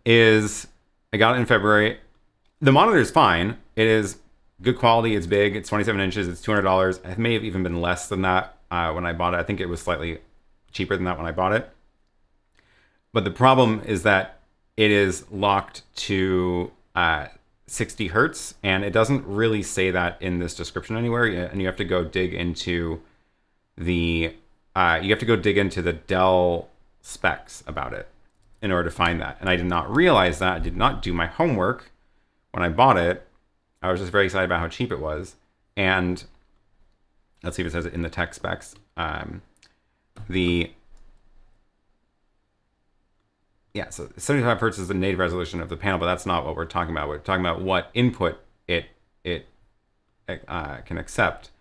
is, I got it in February. The monitor is fine. It is good quality. It's big. It's 27 inches. It's $200. It may have even been less than that when I bought it. I think it was slightly cheaper than that when I bought it. But the problem is that it is locked to 60 hertz, and it doesn't really say that in this description anywhere. And you have to go dig into the Dell specs about it in order to find that. And I did not realize that. I did not do my homework when I bought it. I was just very excited about how cheap it was. And let's see if it says it in the tech specs. So 75 hertz is the native resolution of the panel, but that's not what we're talking about. We're talking about what input it can accept,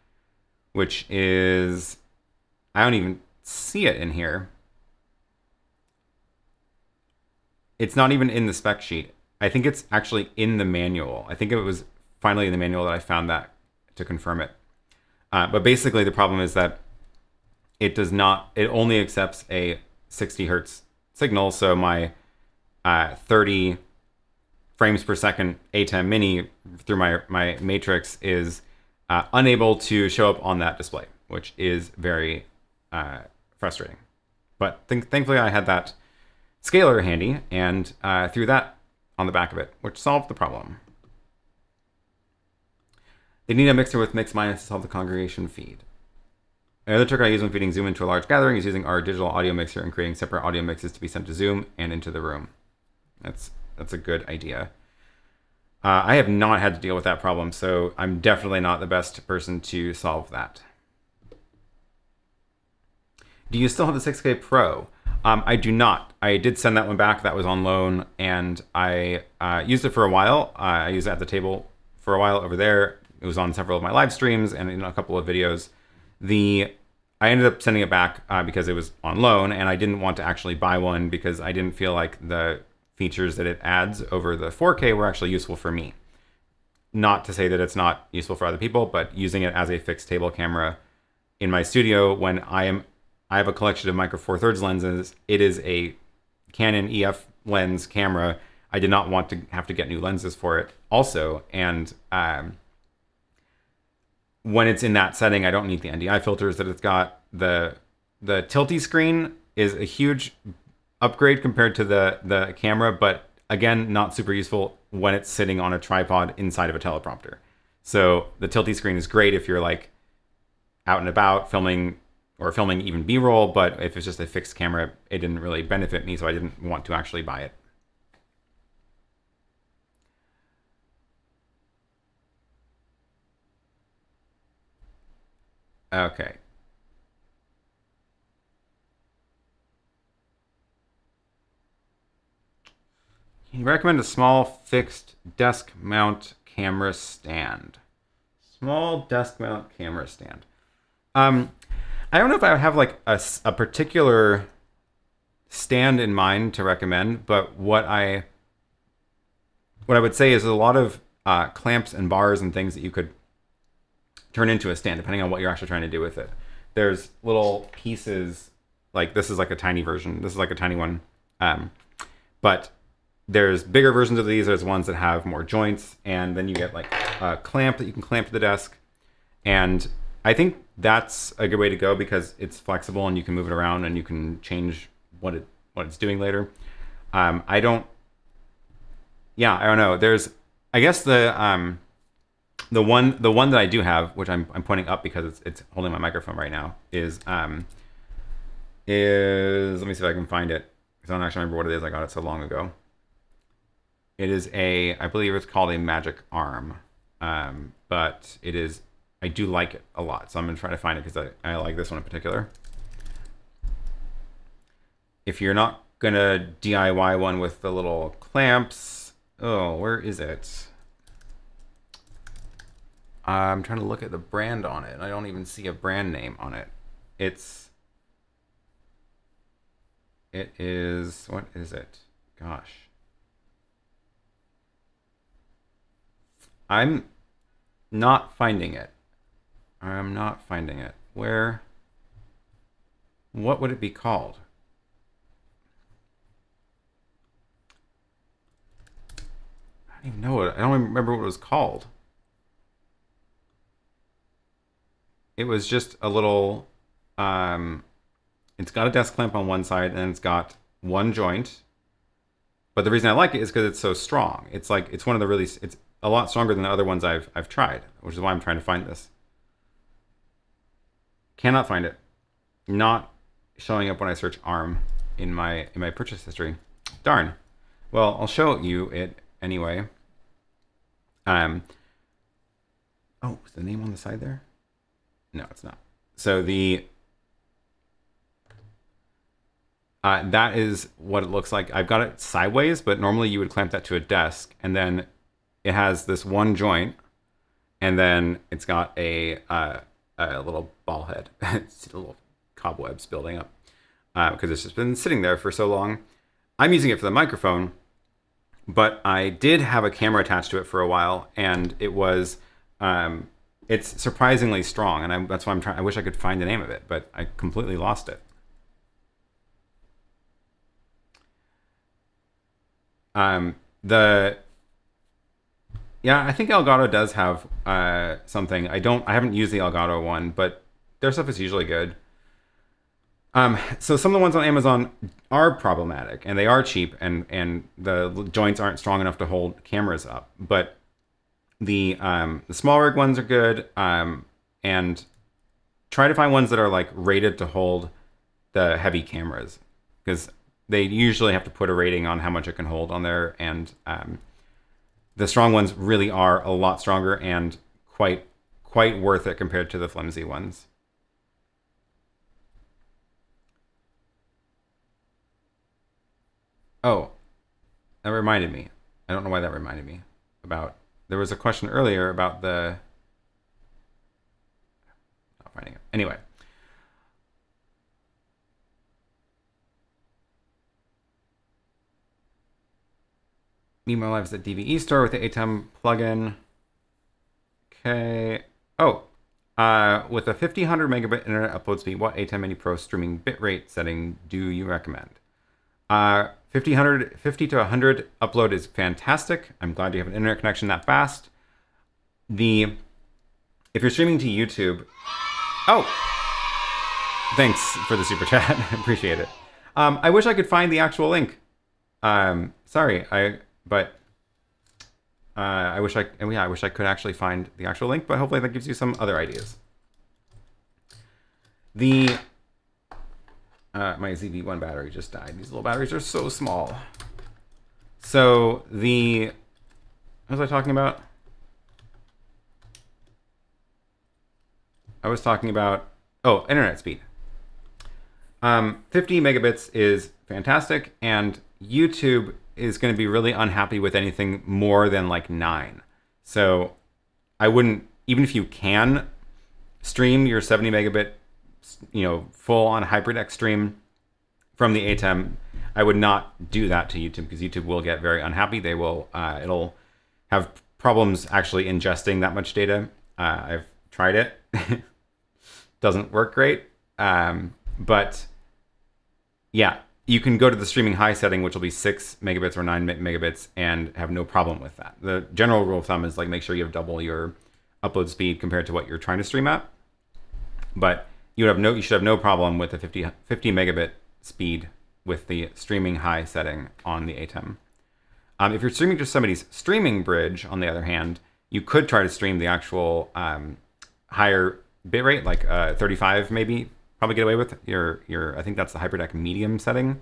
which is, I don't even see it in here. It's not even in the spec sheet. I think it's actually in the manual. I think it was finally in the manual that I found that to confirm it. But basically the problem is that it only accepts a 60 hertz signal. So my 30 frames per second ATEM Mini through my matrix is unable to show up on that display, which is very frustrating. But thankfully I had that scaler handy and threw that on the back of it, which solved the problem. They need a mixer with mix minus to solve the congregation feed. Another trick I use when feeding Zoom into a large gathering is using our digital audio mixer and creating separate audio mixes to be sent to Zoom and into the room. That's a good idea. I have not had to deal with that problem, so I'm definitely not the best person to solve that. Do you still have the 6K Pro? I do not. I did send that one back. That was on loan, and I used it for a while. I used it at the table for a while over there. It was on several of my live streams and in a couple of videos. I ended up sending it back because it was on loan, and I didn't want to actually buy one because I didn't feel like the features that it adds over the 4K were actually useful for me. Not to say that it's not useful for other people, but using it as a fixed table camera in my studio when I have a collection of micro four thirds lenses. It is a Canon EF lens camera. I did not want to have to get new lenses for it also, and when it's in that setting, I don't need the NDI filters that it's got. The tilty screen is a huge upgrade compared to the camera, but again, not super useful when it's sitting on a tripod inside of a teleprompter. So the tilty screen is great if you're like out and about filming even B-roll, but if it's just a fixed camera, it didn't really benefit me, so I didn't want to actually buy it. Okay. Can you recommend a small fixed desk mount camera stand? Small desk mount camera stand. I don't know if I have like a particular stand in mind to recommend, but what I would say is a lot of clamps and bars and things that you could turn into a stand, depending on what you're actually trying to do with it. There's little pieces, like this is like a tiny version. This is like a tiny one. But there's bigger versions of these. There's ones that have more joints, and then you get like a clamp that you can clamp to the desk. And I think that's a good way to go because it's flexible and you can move it around and you can change what it's doing later. I don't know. I guess the one that I do have, which I'm pointing up because it's holding my microphone right now, is let me see if I can find it because I don't actually remember what it is. I got it so long ago. It is I believe it's called a Magic Arm, but it is. I do like it a lot, so I'm gonna try to find it because I like this one in particular. If you're not gonna DIY one with the little clamps, oh, where is it? I'm trying to look at the brand on it, and I don't even see a brand name on it. It is, what is it? Gosh. I'm not finding it. I'm not finding it. Where? What would it be called? I don't even know it. I don't even remember what it was called. It was just a little, it's got a desk clamp on one side and it's got one joint. But the reason I like it is because it's so strong. It's like, it's one of the really, it's a lot stronger than the other ones I've tried, which is why I'm trying to find this. Cannot find it. Not showing up when I search ARM in my purchase history. Darn. Well, I'll show you it anyway. Oh, is the name on the side there? No, it's not. So that is what it looks like. I've got it sideways, but normally you would clamp that to a desk, and then it has this one joint, and then it's got a little ball head. It's little cobwebs building up because it's just been sitting there for so long. I'm using it for the microphone, but I did have a camera attached to it for a while, and it was it's surprisingly strong, and that's why I'm trying. I wish I could find the name of it, but I completely lost it. Yeah, I think Elgato does have something. I haven't used the Elgato one, but their stuff is usually good. So some of the ones on Amazon are problematic, and they are cheap, and the joints aren't strong enough to hold cameras up. But the small rig ones are good, and try to find ones that are like rated to hold the heavy cameras, because they usually have to put a rating on how much it can hold on there, and the strong ones really are a lot stronger and quite worth it compared to the flimsy ones. Oh, that reminded me. I don't know why that reminded me about. There was a question earlier about the. Not finding it. Anyway. Email Live's the DVE store with the ATEM plugin. Okay. Oh, with a 50-100 megabit internet upload speed, what ATEM Mini Pro streaming bitrate setting do you recommend? 50 to 100 upload is fantastic. I'm glad you have an internet connection that fast. If you're streaming to YouTube, oh, thanks for the super chat. Appreciate it. I wish I could find the actual link. Sorry, I wish I could actually find the actual link, but hopefully that gives you some other ideas. My ZV-1 battery just died. These little batteries are so small. So what was I talking about? I was talking about, oh, internet speed. 50 megabits is fantastic, and YouTube is going to be really unhappy with anything more than like 9. So I wouldn't, even if you can stream your 70 megabit, full on HyperDeck stream from the ATEM, I would not do that to YouTube, because YouTube will get very unhappy. They will, it'll have problems actually ingesting that much data. I've tried it. Doesn't work great. But yeah, you can go to the streaming high setting, which will be 6 megabits or 9 megabits, and have no problem with that. The general rule of thumb is like make sure you have double your upload speed compared to what you're trying to stream at. But you should have no problem with the 50 megabit speed with the streaming high setting on the ATEM. If you're streaming to somebody's streaming bridge, on the other hand, you could try to stream the actual higher bitrate, like 35 maybe, probably get away with your I think that's the HyperDeck medium setting,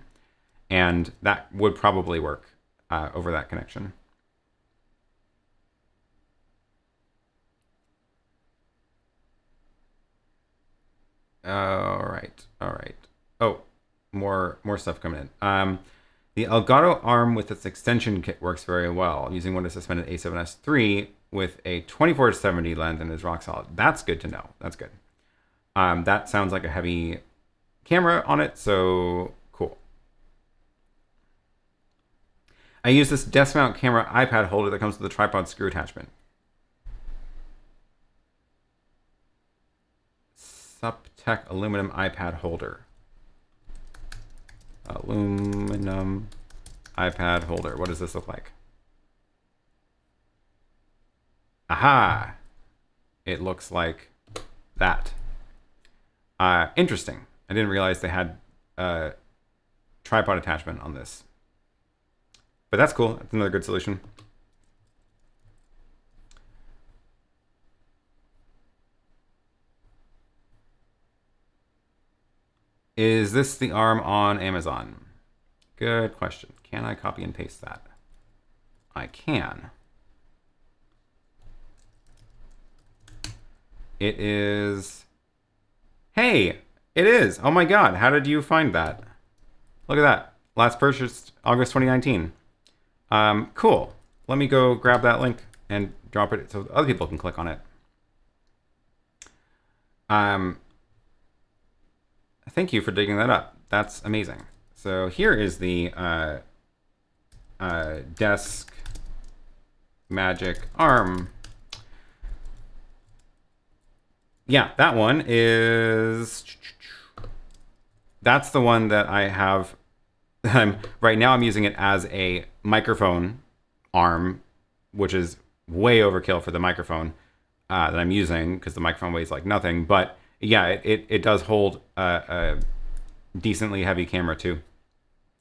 and that would probably work over that connection. All right. Oh, more stuff coming in. The Elgato arm with its extension kit works very well, using one of the suspended A7S III with a 24-70 lens and is rock solid. That's good to know. That's good. That sounds like a heavy camera on it, so cool. I use this desk mount camera iPad holder that comes with a tripod screw attachment. Subtech aluminum iPad holder. Aluminum iPad holder. What does this look like? Aha! It looks like that. Interesting. I didn't realize they had a tripod attachment on this. But that's cool. That's another good solution. Is this the arm on Amazon? Good question. Can I copy and paste that? I can. It is... Hey, it is. Oh my God. How did you find that? Look at that. Last purchased August 2019. Cool. Let me go grab that link and drop it so other people can click on it. Thank you for digging that up. That's amazing. So here is the Desk Magic arm. Yeah, that one is... That's the one that I have... right now I'm using it as a microphone arm, which is way overkill for the microphone that I'm using, because the microphone weighs like nothing. But yeah, it does hold a decently heavy camera too.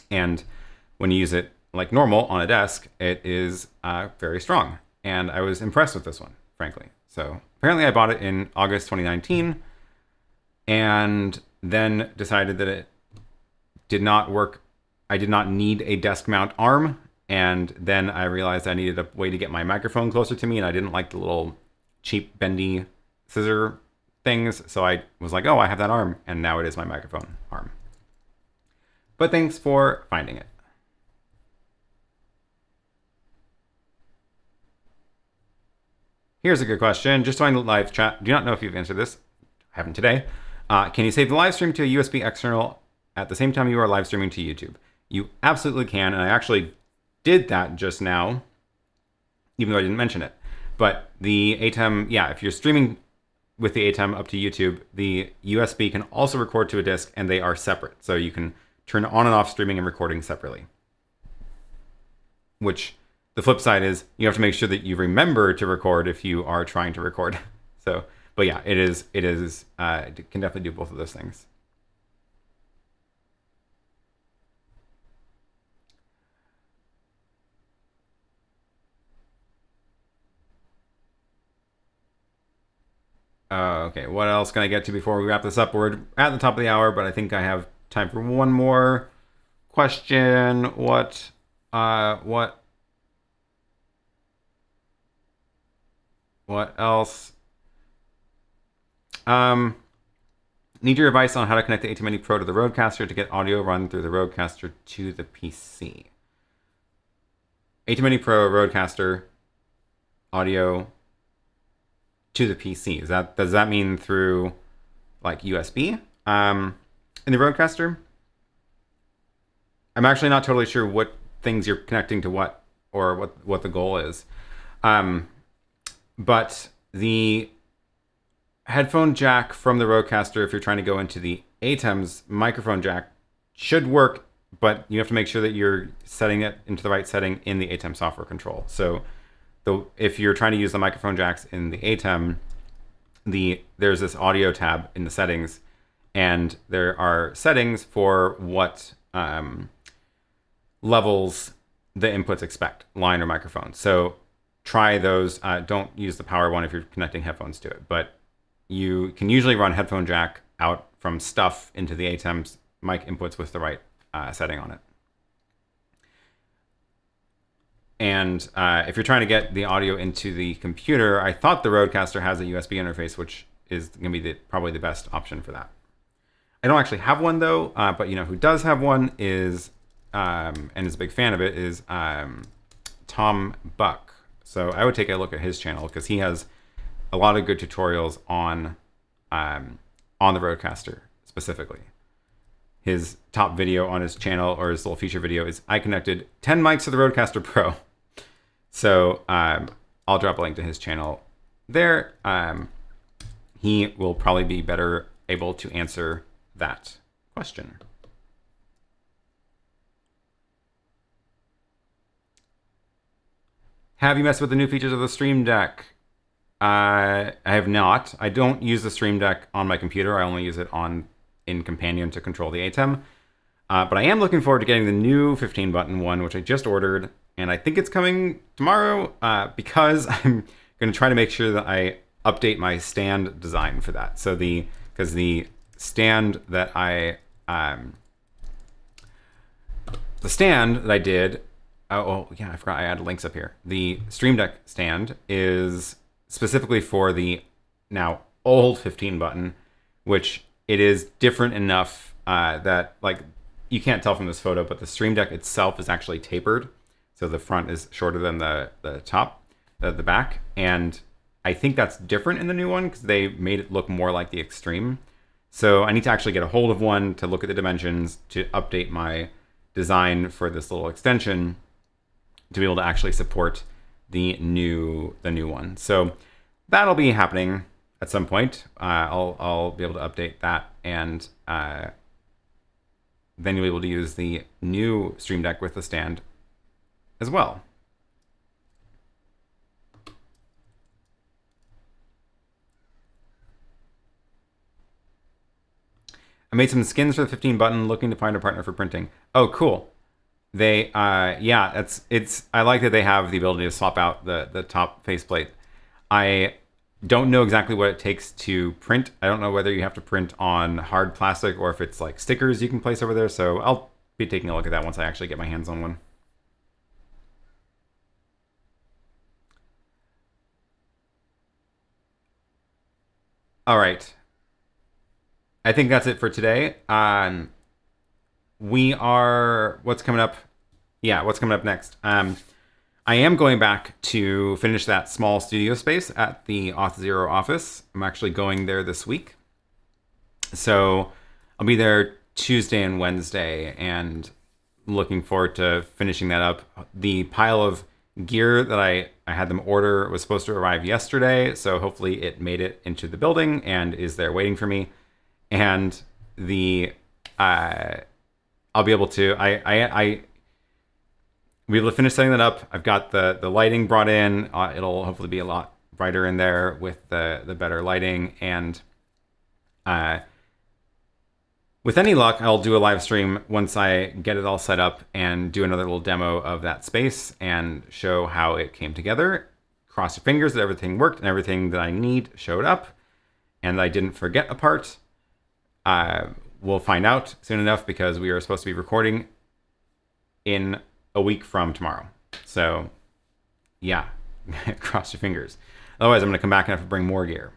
And when you use it like normal on a desk, it is very strong. And I was impressed with this one, frankly. So apparently I bought it in August 2019 and then decided that it did not work. I did not need a desk mount arm. And then I realized I needed a way to get my microphone closer to me, and I didn't like the little cheap bendy scissor things. So I was like, oh, I have that arm, and now it is my microphone arm. But thanks for finding it. Here's a good question. Just joined the live chat. Do not know if you've answered this. I haven't today. Can you save the live stream to a USB external at the same time you are live streaming to YouTube? You absolutely can, and I actually did that just now, even though I didn't mention it. But the ATEM, yeah, if you're streaming with the ATEM up to YouTube, the USB can also record to a disk, and they are separate. So you can turn on and off streaming and recording separately. Which, the flip side is, you have to make sure that you remember to record if you are trying to record. So, but yeah, it can definitely do both of those things. Okay, what else can I get to before we wrap this up? We're at the top of the hour, but I think I have time for one more question. What else? Need your advice on how to connect the ATEM Mini Pro to the Rodecaster to get audio run through the Rodecaster to the PC. ATEM Mini Pro, Rodecaster, audio to the PC. Does that mean through like USB in the Rodecaster? I'm actually not totally sure what things you're connecting to what, or what the goal is. But the headphone jack from the Rodecaster, if you're trying to go into the ATEM's microphone jack, should work, but you have to make sure that you're setting it into the right setting in the ATEM software control. So if you're trying to use the microphone jacks in the ATEM, there's this audio tab in the settings, and there are settings for what levels the inputs expect, line or microphone. So try those. Don't use the power one if you're connecting headphones to it, but you can usually run headphone jack out from stuff into the ATEM's mic inputs with the right setting on it. And if you're trying to get the audio into the computer, I thought the Rodecaster has a USB interface, which is going to be probably the best option for that. I don't actually have one though, but you know who does have one is, and is a big fan of it, is Tom Buck. So I would take a look at his channel because he has a lot of good tutorials on the Rodecaster specifically. His top video on his channel, or his little feature video, is I connected 10 mics to the Rodecaster Pro. So I'll drop a link to his channel there. He will probably be better able to answer that question. Have you messed with the new features of the Stream Deck? I have not. I don't use the Stream Deck on my computer. I only use it in Companion to control the ATEM. But I am looking forward to getting the new 15-button one, which I just ordered. And I think it's coming tomorrow because I'm going to try to make sure that I update my stand design for that. So because the stand that I did, oh yeah, I forgot I added links up here. The Stream Deck stand is specifically for the now old 15-button, which it is different enough that, like, you can't tell from this photo, but the Stream Deck itself is actually tapered. So the front is shorter than the top, the back. And I think that's different in the new one because they made it look more like the Extreme. So I need to actually get a hold of one to look at the dimensions, to update my design for this little extension to be able to actually support the new one. So that'll be happening at some point. I'll be able to update that, and then you'll be able to use the new Stream Deck with the stand as well. I made some skins for the 15-button, looking to find a partner for printing. Oh, cool. They, yeah, I like that they have the ability to swap out the top faceplate. I don't know exactly what it takes to print. I don't know whether you have to print on hard plastic or if it's like stickers you can place over there. So I'll be taking a look at that once I actually get my hands on one. All right. I think that's it for today. What's coming up? Yeah, what's coming up next? I am going back to finish that small studio space at the Auth0 office. I'm actually going there this week. So I'll be there Tuesday and Wednesday, and looking forward to finishing that up. The pile of gear that I had them order was supposed to arrive yesterday, so hopefully it made it into the building and is there waiting for me. And I'll be able to, we'll be able to finish setting that up. I've got the lighting brought in. It'll hopefully be a lot brighter in there with the better lighting. And with any luck, I'll do a live stream once I get it all set up and do another little demo of that space and show how it came together. Cross your fingers that everything worked and everything that I need showed up and I didn't forget a part. We'll find out soon enough because we are supposed to be recording in a week from tomorrow. So yeah, cross your fingers. Otherwise I'm gonna come back and have to bring more gear.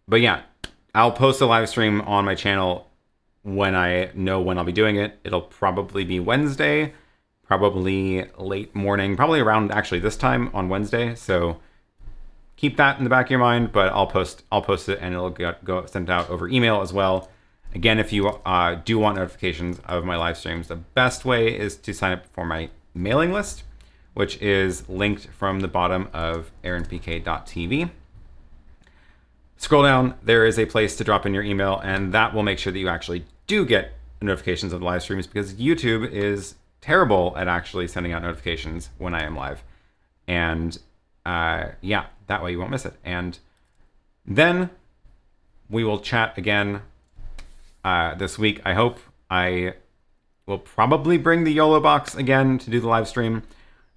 But yeah, I'll post a live stream on my channel when I know when I'll be doing it. It'll probably be Wednesday, probably late morning, probably around actually this time on Wednesday. So keep that in the back of your mind, but I'll post it and it'll go sent out over email as well. Again, if you do want notifications of my live streams, the best way is to sign up for my mailing list, which is linked from the bottom of aaronpk.tv. Scroll down, there is a place to drop in your email, and that will make sure that you actually do get notifications of the live streams, because YouTube is terrible at actually sending out notifications when I am live. And yeah, that way you won't miss it. And then we will chat again this week, I hope. I will probably bring the YOLO box again to do the live stream,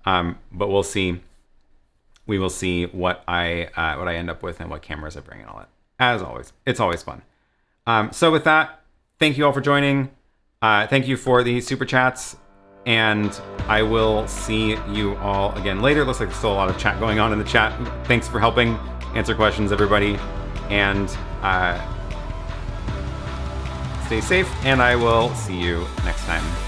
but we'll see. We will see what I end up with and what cameras I bring and all that. As always, it's always fun. So with that, thank you all for joining. Thank you for the super chats, and I will see you all again later. Looks like there's still a lot of chat going on in the chat. Thanks for helping answer questions, everybody, and stay safe, and I will see you next time.